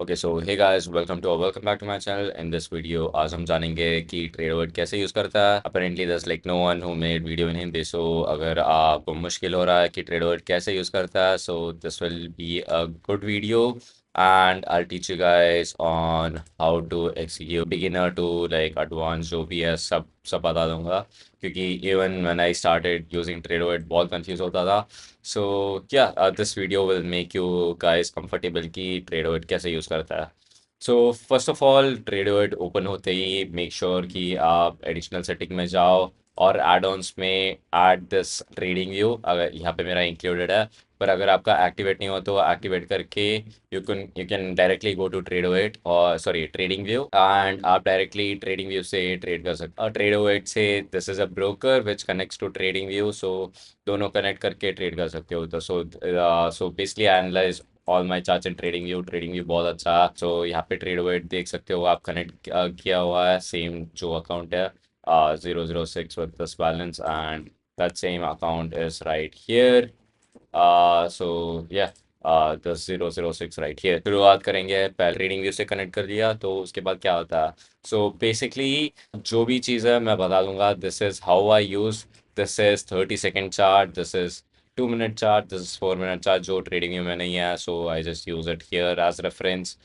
Okay so hey guys welcome back to my channel. In this video आज हम जानेंगे कि ट्रेडवर्ड कैसे यूज़ करता है। Apparently this like no one who made video in Hindi, so अगर आपको मुश्किल हो रहा है कि ट्रेडवर्ड कैसे यूज़ करता है, so this will be a good video and I'll teach you guys on how to execute beginner to like advanced जो भी है सब बता दूंगा, क्योंकि even when I started using Tradeoid बहुत कंफ्यूज होता था। So yeah, this video will make you guys comfortable कि Tradeoid कैसे यूज़ करता है। So first of all Tradeoid open होते ही मेक श्योर कि आप एडिशनल सेटिंग में जाओ और एड ऑन्स में ऐड दिस ट्रेडिंग व्यू, अगर यहाँ पे मेरा इंक्लूडेड है। पर अगर आपका एक्टिवेट नहीं हो तो एक्टिवेट करके you can directly go to Tradeoid और सॉरी ट्रेडिंग व्यू, एंड आप डायरेक्टली ट्रेडिंग व्यू से ट्रेड कर सकते हो। ट्रेडोइट से this is a broker which connects to trading view, so दोनों कनेक्ट करके ट्रेड कर सकते हो। तो so basically analyse all my charts in trading view बहुत अच्छा है। सो यहाँ पे ट्रेड वेट देख सकते हो, आप कनेक्ट किया हुआ है सेम जो अकाउंट है 006 with this balance, and that same account is right here. So या दस 006 राइट हियर। शुरुआत करेंगे, पहले ट्रेडिंग व्यू से कनेक्ट कर दिया तो उसके बाद क्या होता है। सो बेसिकली जो भी चीज़ है मैं बता दूंगा। This is how I use, this is 30 second chart, this is 2 minute chart, this is 4 minute chart जो ट्रेडिंग व्यू में नहीं है। So I just use it here as reference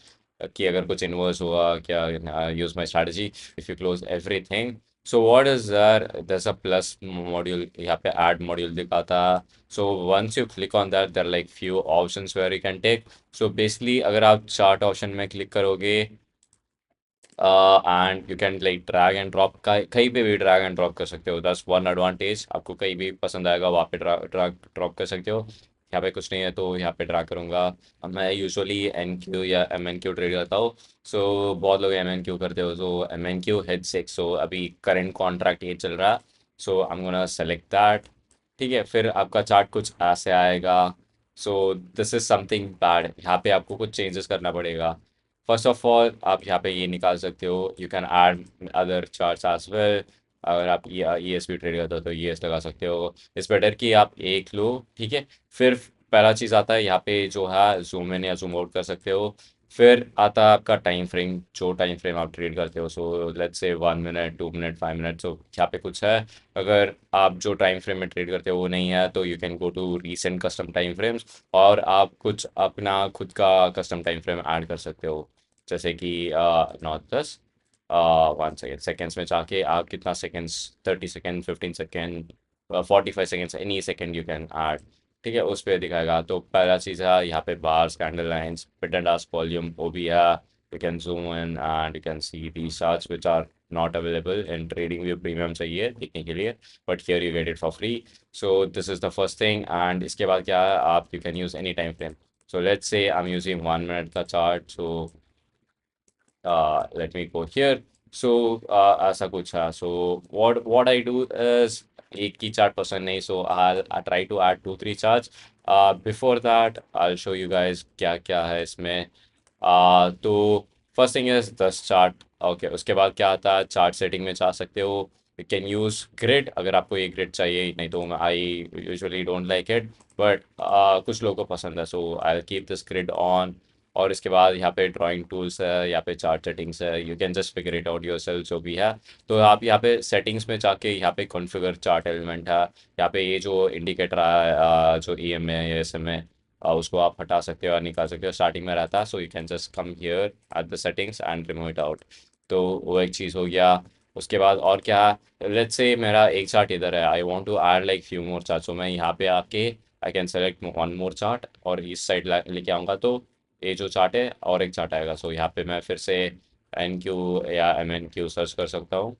कि अगर कुछ इन्वर्स हुआ क्या, use my strategy if you close everything. So what is there, there's a plus module, यहाँ पे ऐड मॉड्यूल दिखाता है। So once you click on that there like few options where you can take. So basically अगर आप chart option में click करोगे and you can like drag and drop, कहीं पे भी ड्रैग एंड ड्रॉप कर सकते हो। दस वन एडवांटेज, आपको कहीं भी पसंद आएगा वहाँ पे ड्रैग ड्रॉप कर सकते हो। यहाँ पे कुछ नहीं है तो यहाँ पे ड्रैग करूँगा। अब मैं यूजुअली एन क्यू या एम एन क्यू ट्रेड करता हूँ। सो बहुत लोग एम एन क्यू करते हो, तो M N Q head 6, so अभी करंट कॉन्ट्रैक्ट ये चल रहा है। So I am gonna select that. ठीक है, फिर आपका चार्ट कुछ ऐसे आएगा। So this is something bad, यहाँ पे आपको कुछ चेंजेस करना पड़ेगा। फर्स्ट ऑफ ऑल आप यहाँ पे ये निकाल सकते हो, you can add other charts as well. अगर आप ई एस भी ट्रेड करते हो तो ई एस लगा सकते हो। इट्स बेटर कि आप एक लो, ठीक है। फिर पहला चीज़ आता है यहाँ पे जो है जूम इन या जूम आउट कर सकते हो। फिर आता है आपका टाइम फ्रेम, जो टाइम फ्रेम आप ट्रेड करते हो। सो लेट्स से 1 मिनट, 2 मिनट, 5 मिनट, सो यहाँ पे कुछ है। अगर आप जो टाइम फ्रेम में ट्रेड करते हो वो नहीं है तो you can go to recent custom time frames और आप कुछ अपना खुद का कस्टम टाइम फ्रेम ऐड कर सकते हो। जैसे कि नॉट दस 1 सेकेंड, सेकेंड्स में जाके आप कितना seconds, 30 second, 15 second, 45 seconds, any second you can add. ठीक है, उस पर दिखाएगा। तो पहला चीज़ है यहाँ पे bars, candle lines, bid and ask volume, वो भी है। You can zoom in and you can see the charts which are not available in trading view, premium चाहिए देखने के लिए, but here you get it for free. So this is the first thing, and इसके बाद क्या है, आप you can use any time frame. So let's say I am using 1 minute का chart, so let me go here. So ऐसा कुछ है। So what I do is एक ही चार्ट पसंद नहीं, so I try to add 2 3 charts. Before that I'll show you guys क्या क्या है इसमें। तो first thing is 10 chart. Okay, उसके बाद क्या आता है, चार्ट सेटिंग में जा सकते हो। यू कैन यूज़ ग्रिड अगर आपको ये ग्रिड चाहिए, नहीं तो I usually don't like it, but कुछ लोगों को पसंद है, so I keep this grid on. और इसके बाद यहाँ पे ड्राइंग टूल्स है, यहाँ पे चार्ट सेटिंग्स है, you can just figure it out yourself जो भी है। तो आप यहाँ पे सेटिंग्स में जाके यहाँ पे कॉन्फ़िगर चार्ट एलिमेंट है। यहाँ पे ये जो इंडिकेटर है जो ई एम है या एस एम है, उसको आप हटा सकते हो और निकाल सकते हो, स्टार्टिंग में रहता है। So you can just come here at the settings and remove it out. तो वो एक चीज़ हो गया। उसके बाद और क्या है, लेट्स से मेरा एक चार्ट इधर है, I want to add like few more chart, so मैं यहाँ पे आके I can select 1 more chart और इस साइड लेके आऊँगा तो ये जो चार्ट है और एक चार्ट आएगा। सो यहाँ पे मैं फिर से एन क्यू या एम एन क्यू सर्च कर सकता हूँ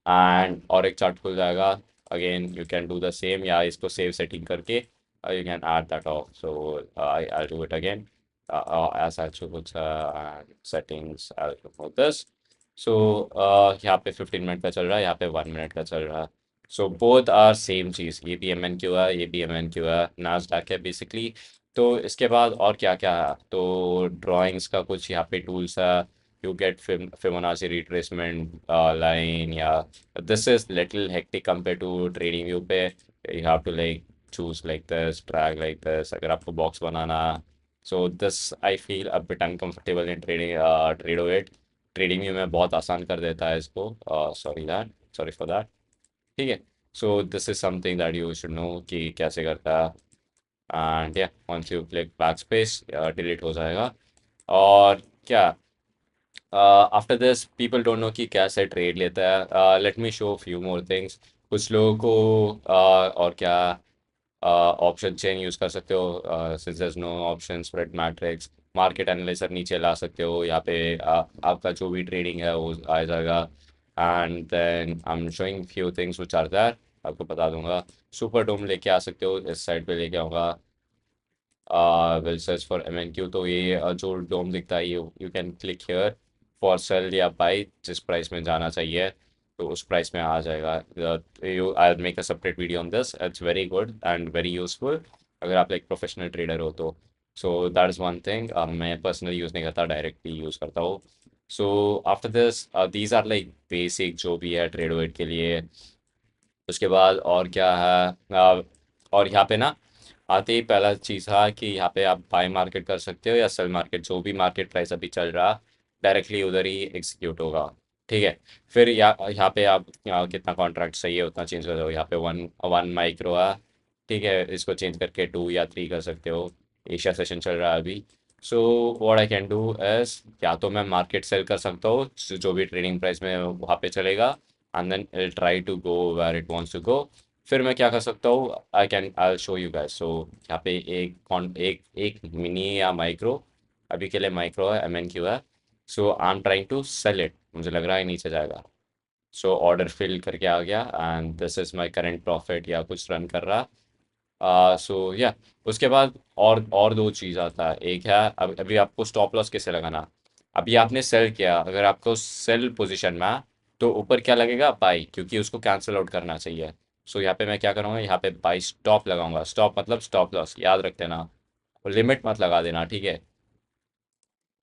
एंड और एक चार्ट खुल जाएगा। Again you can do the same, या इसको सेव सेटिंग करके you can add that of. So I do it again ऐसा कुछ सेटिंग्स दिस। सो यहाँ पे 15 मिनट का चल रहा है, यहाँ पे 1 मिनट का चल रहा है। सो बोथ आर सेम चीज़, ये भी एम एन क्यू है, ये भी एम एन क्यू है, नास्डैक है बेसिकली। तो इसके बाद और क्या क्या है, तो ड्राइंग्स का कुछ यहाँ पे टूल्स है। you get Fibonacci retracement line, yeah. This is little hectic compared to trading view पे, you have to like choose like this, drag like this, अगर आपको बॉक्स बनाना so this I feel a bit uncomfortable in ट्रेडो it. Trading view में बहुत आसान कर देता है इसको। Sorry for that. ठीक है। So this is something that you should know कि कैसे करता है। एंड या once you click backspace delete हो जाएगा। और क्या, after this people don't know कि कैसे ट्रेड लेता है। Let me show few more things. कुछ लोगों को और क्या, ऑप्शन चेन यूज़ कर सकते हो, since there is no option spread matrix. Market analyzer नीचे ला सकते हो, यहाँ पे आपका जो भी ट्रेडिंग है वो आ जाएगा। And then I am showing few things which are there, आपको बता दूंगा। सुपर डोम लेके आ सकते हो, इस साइड पे लेके आऊँगा। विल सर्च फॉर MNQ, तो ये जो डोम दिखता है, you can click here for sell या बाई, जिस प्राइस में जाना चाहिए तो उस प्राइस में आ जाएगा। You I make a separate video on this, it's very good and very useful अगर आप लाइक प्रोफेशनल ट्रेडर हो तो। So that is one thing. मैं पर्सनली यूज़ नहीं करता, डायरेक्टली यूज़ करता हूँ। So after this these are like basic जो भी है ट्रेडोइट के लिए। उसके बाद और क्या है, और यहाँ पे ना आते ही पहला चीज़ था कि यहाँ पे आप बाय मार्केट कर सकते हो या सेल मार्केट, जो भी मार्केट प्राइस अभी चल रहा डायरेक्टली उधर ही एग्जीक्यूट होगा। ठीक है। फिर यहाँ पे आप कितना कॉन्ट्रैक्ट चाहिए उतना चेंज कर दो। यहाँ पे वन वन माइक्रो है। ठीक है, इसको चेंज करके 2 या 3 कर सकते हो। एशिया सेशन चल रहा है अभी। So what I can do as, या तो मैं मार्केट सेल कर सकता हूँ जो भी ट्रेडिंग प्राइस में वहाँ पे चलेगा, and then it try to go where it wants to go. फिर मैं क्या कर सकता हूँ, I show you guys. So यहाँ पे एक मिनी या माइक्रो, अभी के लिए माइक्रो है, MNQ है। So I am trying to sell it, मुझे लग रहा है नीचे जाएगा। सो ऑर्डर फिल करके आ गया and this is my current profit या कुछ रन कर रहा। सो या उसके बाद और दो चीज़ आता है। एक है अभी आपको स्टॉप लॉस कैसे लगाना। अभी आपने सेल किया, अगर आपको सेल पोजीशन में है, तो ऊपर क्या लगेगा, बाई, क्योंकि उसको कैंसिल आउट करना चाहिए। सो यहाँ पे मैं क्या करूँगा, यहाँ पे बाई स्टॉप लगाऊंगा। स्टॉप मतलब स्टॉप लॉस, याद रख देना, लिमिट मत लगा देना। ठीक है।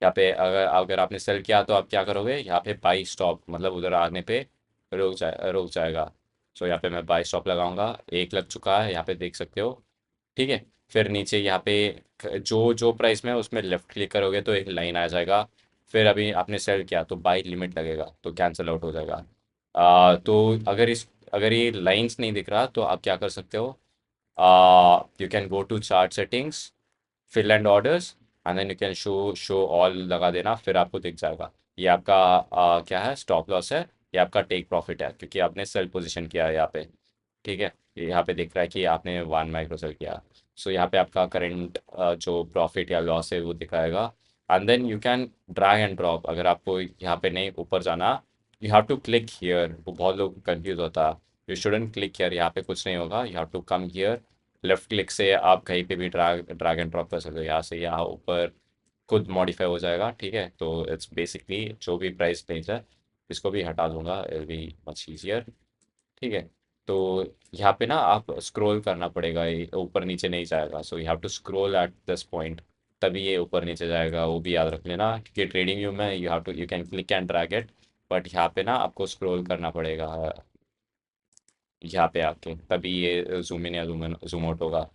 यहाँ पे अगर अगर आपने सेल किया तो आप क्या करोगे, यहाँ पे बाई स्टॉप मतलब उधर आने पे रुक जाएगा। सो यहाँ पे मैं बाई स्टॉप लगाऊंगा, एक लग चुका है, यहाँ पे देख सकते हो। ठीक है। फिर नीचे यहाँ पे जो जो प्राइस में है उसमें लेफ्ट क्लिक करोगे तो एक लाइन आ जाएगा। फिर अभी आपने सेल किया तो बाई लिमिट लगेगा तो कैंसिल आउट हो जाएगा। तो अगर ये लाइंस नहीं दिख रहा तो आप क्या कर सकते हो, you can go to chart settings, fill and orders, and then you can show all लगा देना, फिर आपको दिख जाएगा। ये आपका क्या है, स्टॉप लॉस है, ये आपका टेक प्रॉफिट है क्योंकि आपने सेल पोजीशन किया है यहाँ पे। ठीक है। ये यहाँ पे दिख रहा है कि आपने 1 माइक्रो सेल किया। सो यहाँ पे आपका करंट जो प्रॉफिट या लॉस है वो दिखाएगा। And then you can drag and drop, अगर आपको यहाँ पे नहीं ऊपर जाना, you have to click here. वो बहुत लोग कंफ्यूज होता है। यू शुडंट क्लिक हियर, यहाँ पे कुछ नहीं होगा, you have to come here. Left click से आप कहीं पे भी ड्रैग एंड ड्रॉप कर सकते हो, यहाँ से यहाँ ऊपर खुद मॉडिफाई हो जाएगा। ठीक है। तो इट्स बेसिकली जो भी प्राइस रेंज है, इसको भी हटा दूंगा, इट बी मच ईजियर। ठीक है। तो यहाँ पे ना आप स्क्रॉल करना पड़ेगा, ये ऊपर नीचे नहीं जाएगा। So you have to scroll at this point, तभी ये ऊपर नीचे जाएगा, वो भी याद रख लेना, क्योंकि ट्रेडिंग व्यू में you can click and drag it, but यहाँ पे ना आपको स्क्रॉल करना पड़ेगा, यहाँ पे आके तभी ये जूम इन या जूम आउट होगा।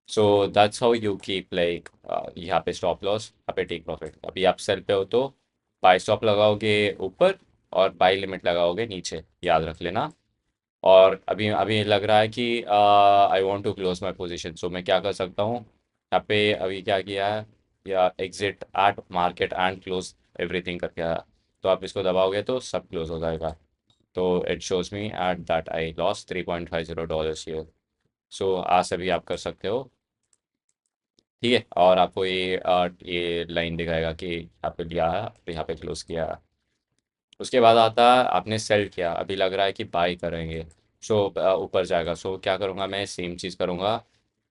So that's how you keep like, यहाँ पे स्टॉप लॉस, यहाँ पे टेक प्रॉफिट। अभी आप सेल पे हो तो बाय स्टॉप लगाओगे ऊपर और बाय लिमिट लगाओगे नीचे, याद रख लेना। और अभी अभी लग रहा है कि I want to close my position, so मैं क्या कर सकता हूँ, यहाँ पे अभी क्या किया है, या exit eight market and close everything करके आया। तो आप इसको दबाओगे तो सब क्लोज हो जाएगा। तो it shows me at that I loss $3.50 here. So आज से भी आप कर सकते हो। ठीक है। और आपको ये लाइन दिखाएगा कि यहाँ पे लिया है, तो यहाँ पे क्लोज किया है। उसके बाद आता है आपने सेल किया, अभी लग रहा है कि बाई करेंगे। सो ऊपर जाएगा। सो क्या करूँगा, मैं सेम चीज़ करूँगा,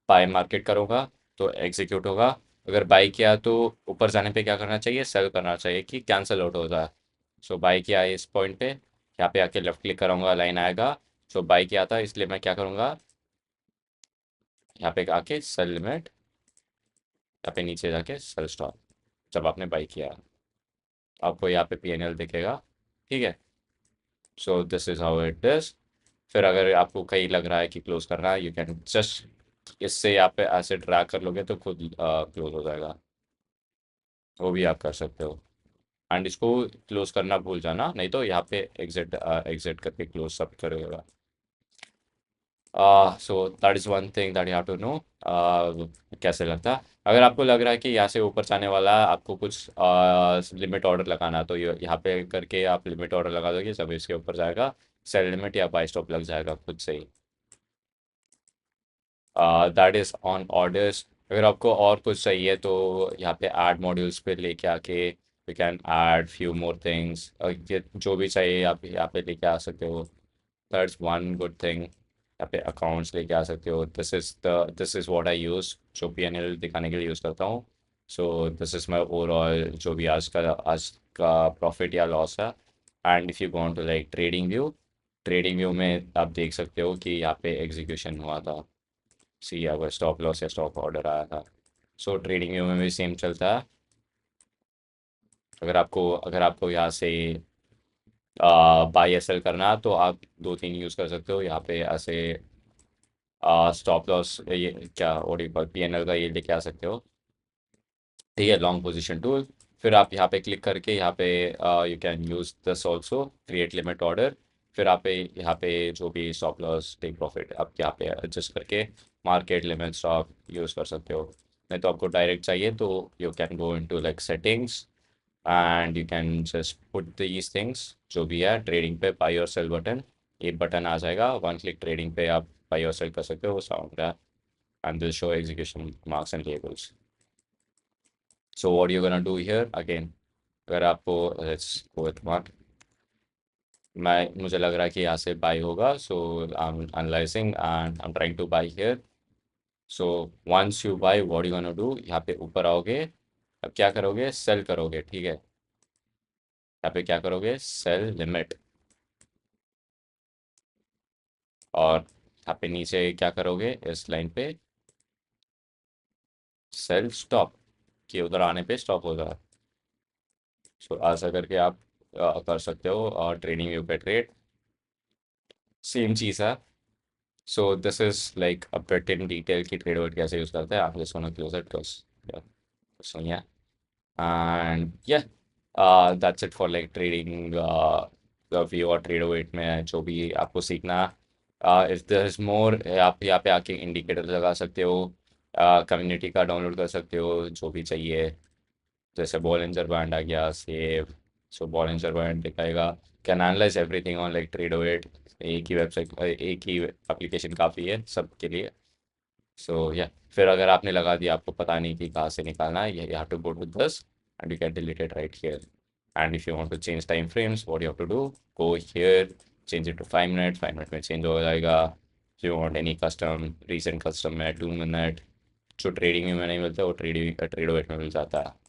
बाय मार्केट करूँगा तो एग्जीक्यूट होगा। अगर बाई किया तो ऊपर जाने पे क्या करना चाहिए, सेल करना चाहिए कि कैंसिल आउट हो जाए। सो बाई किया है इस पॉइंट पे, यहाँ पे आके लेफ्ट क्लिक करूँगा, लाइन आएगा। सो बाई किया था इसलिए मैं क्या करूँगा, यहाँ पे आके सेल लिमिट, यहाँ पे नीचे जाके सेल स्टॉप, जब आपने बाई किया आपको यहाँ पे PNL दिखेगा। ठीक है। So this is how it is. फिर अगर आपको कहीं लग रहा है कि क्लोज करना है, यू कैन जस्ट इससे यहाँ पे ऐसे ड्रैग कर लोगे तो खुद क्लोज हो जाएगा। वो भी आप कर सकते हो। एंड इसको क्लोज करना भूल जाना, नहीं तो यहाँ पे एग्जिट एग्जिट करके क्लोज सब करेगा। So that is one thing that you have to know. कैसे लगता है, अगर आपको लग रहा है कि यहाँ से ऊपर जाने वाला है, आपको कुछ लिमिट ऑर्डर लगाना है, तो यहाँ पे करके आप लिमिट ऑर्डर लगा दोगे, जब इसके ऊपर जाएगा सेल लिमिट या बाय स्टॉप लग जाएगा खुद से ही। That is on orders. अगर आपको और कुछ चाहिए तो यहाँ पे ऐड मॉड्यूल्स पे लेके आके we can add few more things, जो भी चाहिए आप यहाँ पे लेके आ सकते हो। That's one good thing. यहाँ पे अकाउंट्स लेके आ सकते हो। This is what I use, जो PNL दिखाने के लिए यूज़ करता हूँ। So this is my overall जो भी आज का प्रॉफिट या लॉस है। And if you go to like trading view में आप देख सकते हो कि यहाँ पे एग्जीक्यूशन हुआ था। सी अगर स्टॉप लॉस या स्टॉप ऑर्डर आया था। सो ट्रेडिंग व्यू में भी सेम चलता है। अगर आपको यहाँ से बाई या सेल करना है तो आप दो तीन यूज़ कर सकते हो यहाँ पे ऐसे। स्टॉप लॉस ये क्या PNL का ये लेके आ सकते हो। ठीक है, लॉन्ग पोजीशन टूल। फिर आप यहाँ पे क्लिक करके यहाँ पे you can use this also, create limit order. फिर आप यहाँ पे जो भी स्टॉप लॉस टेक प्रॉफिट आप यहाँ पे एडजस्ट करके मार्केट लिमिट स्टॉप यूज़ कर सकते हो। नहीं तो आपको डायरेक्ट चाहिए तो you can go into like settings and you can just put these things. जो भी है ट्रेडिंग पे बाई और सेल बटन, एक बटन आ जाएगा, वन क्लिक ट्रेडिंग पे आप बाई और सेल कर सकते हो, वो साउंड है। एंड दिल show execution marks and labels. So what you gonna do here again, अगर आपको लेट्स गो विथ वन, मुझे लग रहा है कि यहाँ से बाई होगा, so I am analysing and I am trying to buy here. So once you buy what you gonna do, यहाँ पे ऊपर आओगे, अब क्या करोगे, सेल करोगे। ठीक है, यहाँ पे क्या करोगे, सेल लिमिट। और यहाँ पे नीचे क्या करोगे, इस लाइन पे सेल स्टॉप, कि उधर आने पे स्टॉप होगा। सो ऐसा करके आप कर सकते हो। और ट्रेडिंग व्यू पे ट्रेड सेम चीज़ है। So this is like a bit in detail की ट्रेड वर्ड कैसे यूज़ करते हैं। आप just want to close it because so yeah and yeah that's it for like trading view और trade word में जो भी आपको सीखना। इफ देयर इज मोर, आप यहाँ पे आके इंडिकेटर लगा सकते हो, कम्युनिटी का डाउनलोड कर सकते हो जो भी चाहिए। जैसे बॉलिंजर बैंड आ गया, सेव। सो बॉलिंजर बैंड दिखाएगा, can analyse everything on like Tradeoid. एक ही वेबसाइट, एक ही एप्लीकेशन काफ़ी है सबके लिए। सो या फिर अगर आपने लगा दिया, आपको पता नहीं कि कहाँ से निकालना है, you have to go to this and you can delete it right here. And if you want to change time frames, what you have to do, go here, change it to 5 minute, 5 minute में चेंज हो जाएगा। If you want any custom, recent custom में 2 minute, जो trading में नहीं मिलता वो ट्रेडोइट में मिल जाता है।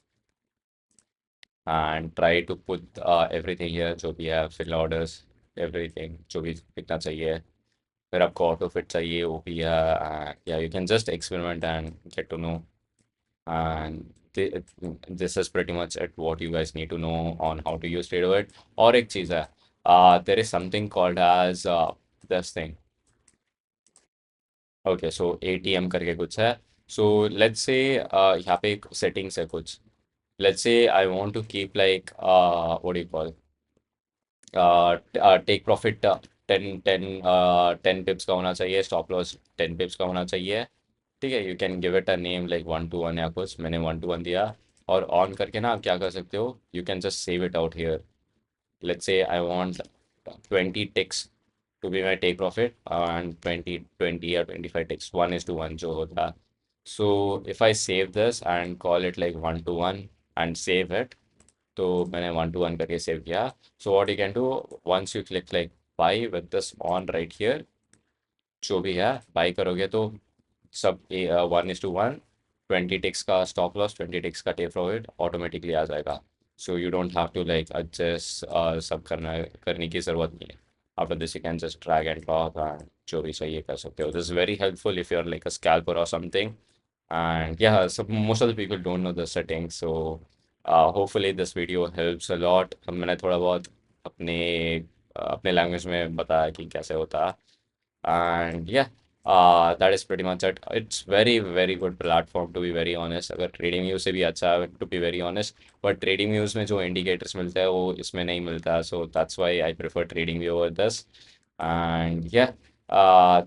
and try to put everything here जो भी है, fill orders, everything जो भी लिखना चाहिए। फिर आपको ऑटो फिट चाहिए, वो भी है। या you can just experiment and get to know. And this is pretty much at what you guys need to know on how to use Tradeoid. और एक चीज़ है, there is something called as this thing. Okay, so ATM करके कुछ है। सो let's से यहाँ पे एक सेटिंग्स है कुछ। Let's say I want to keep like what do you call, take profit 10 pips का होना चाहिए, स्टॉप लॉस 10 पिप्स का होना चाहिए। ठीक है, you can give it a name like 1 to 1 या कुछ, मैंने 1 to 1 दिया। और ऑन करके ना आप क्या कर सकते हो, you can just save it out here. Let's say I want 20 ticks to be my take profit and 20 or 25 ticks, 1:1 जो होता है। So if I save this and call it like 1 to 1 and save it, तो मैंने 1 to 1 करके save किया। So what you can do, once you click like by with this on right here, जो भी है बाई करोगे तो सब 1:1, 20 टिक्स का स्टॉप लॉस, 20 टिक्स का टेक प्रॉफिट ऑटोमेटिकली आ जाएगा। So you don't have to like adjust सब करने की ज़रूरत नहीं है। After this you can just drag and drop and जो भी चाहिए कर सकते हो। This is very helpful if you are like a scalper और something. And yeah, so most of the people don't know the settings, so hopefully this video helps a lot। अब मैंने थोड़ा बहुत अपने अपने लैंग्वेज में बताया कि कैसे होता है। And yeah, That is pretty much it. It's very very good platform, to be very honest. अगर ट्रेडिंग व्यू से भी अच्छा है, to be very honest, but trading views में जो इंडिकेटर्स मिलते हैं वो इसमें नहीं मिलता, so that's why I prefer trading view over this. And yeah,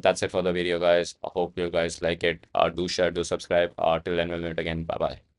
that's it for the video, guys. I hope you guys like it. Do share, do subscribe. Till then, we'll meet again. Bye bye.